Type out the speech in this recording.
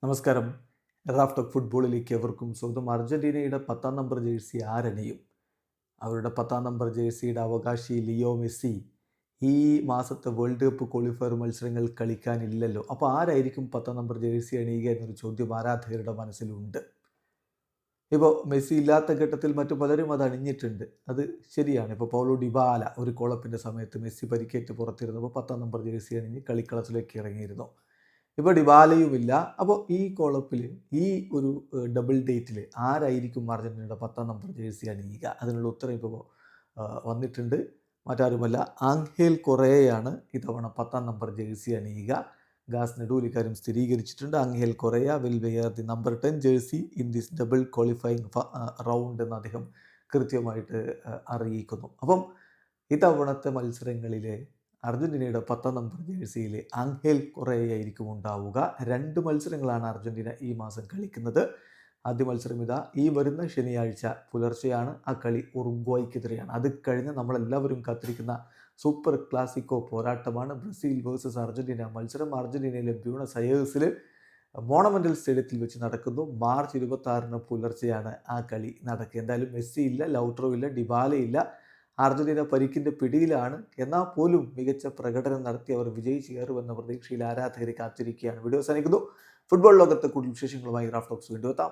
നമസ്കാരം. Raf talk ഫുട്ബോളിലേക്ക് എവർക്കും സ്വാഗതം. അർജന്റീനയുടെ 10 നമ്പർ ജേഴ്സി ആരണിയും? അവരുടെ 10 നമ്പർ ജേഴ്സിയുടെ അവകാശി ലിയോ മെസ്സി ഈ മാസത്തെ വേൾഡ് കപ്പ് ക്വാളിഫയർ മത്സരങ്ങൾ കളിക്കാനില്ലല്ലോ. അപ്പോൾ ആരായിരിക്കും 10 നമ്പർ ജേഴ്സി അണിയുക എന്നൊരു ചോദ്യം ആരാധകരുടെ മനസ്സിലുണ്ട്. ഇപ്പോൾ മെസ്സി ഇല്ലാത്ത ഘട്ടത്തിൽ മറ്റു പലരും അത് അണിഞ്ഞിട്ടുണ്ട്. അത് ശരിയാണ്. ഇപ്പോൾ പൗലോ ഡിബാല ഒരു കോളപ്പിൻ്റെ സമയത്ത് മെസ്സി പരിക്കേറ്റ് പുറത്തിരുന്നപ്പോൾ 10 നമ്പർ ജേഴ്സി അണിഞ്ഞ് കളിക്കളത്തിലേക്ക് ഇറങ്ങിയിരുന്നു. ഇപ്പോൾ ഡിബാലയുമില്ല. അപ്പോൾ ഈ കോളപ്പിൽ ഈ ഒരു ഡബിൾ ഡേറ്റിൽ ആരായിരിക്കും അർജന്റീനയുടെ 10 നമ്പർ ജേഴ്സി അണിയുക? അതിനുള്ള ഉത്തരം ഇപ്പോൾ വന്നിട്ടുണ്ട്. മറ്റാരുമല്ല, ആംഹേൽ കൊറേയാണ് ഇത്തവണ 10 നമ്പർ ജേഴ്സി അണിയുക. ഗാസ് നെഡൂൽ ഇക്കാര്യം സ്ഥിരീകരിച്ചിട്ടുണ്ട്. Angel Correa will wear the number 10 jersey in this double qualifying round എന്ന് അദ്ദേഹം കൃത്യമായിട്ട് അറിയിക്കുന്നു. അപ്പം ഇത്തവണത്തെ മത്സരങ്ങളിലെ അർജന്റീനയുടെ 10 നമ്പർ ജേഴ്സിയിൽ ആംഹേൽ കൊറേയായിരിക്കും ഉണ്ടാവുക. 2 മത്സരങ്ങളാണ് അർജന്റീന ഈ മാസം കളിക്കുന്നത്. ആദ്യ മത്സരം ഈ വരുന്ന ശനിയാഴ്ച പുലർച്ചെയാണ്. ആ കളി ഉറുഗ്വായ്ക്കെതിരെയാണ്. അത് കഴിഞ്ഞ് നമ്മളെല്ലാവരും കാത്തിരിക്കുന്ന സൂപ്പർ ക്ലാസിക്കോ പോരാട്ടമാണ് ബ്രസീൽ വേഴ്സസ് അർജന്റീന മത്സരം. അർജന്റീനയിലെ ബ്യൂണസ് അയേഴ്സിൽ മോണമെൻ്റൽ സ്റ്റേഡിയത്തിൽ വെച്ച് നടക്കുന്നു. മാർച്ച് 26 പുലർച്ചെയാണ് ആ കളി നടക്കുക. എന്തായാലും മെസ്സി ഇല്ല, ലൗട്രോ ഇല്ല, ഡിബാല ഇല്ല. അർജന്റീന പരിക്കിൻ്റെ പിടിയിലാണ്. എന്നാൽ പോലും മികച്ച പ്രകടനം നടത്തി അവർ വിജയിച്ച് കയറുമെന്ന പ്രതീക്ഷയിൽ ആരാധകരെ കാത്തിരിക്കുകയാണ്. വീഡിയോ അവസാനിക്കുന്നു. ഫുട്ബോൾ ലോകത്തെ കൂടുതൽ വിശേഷങ്ങളുമായി റാഫ് ടോക്സ് വീണ്ടും എത്താം.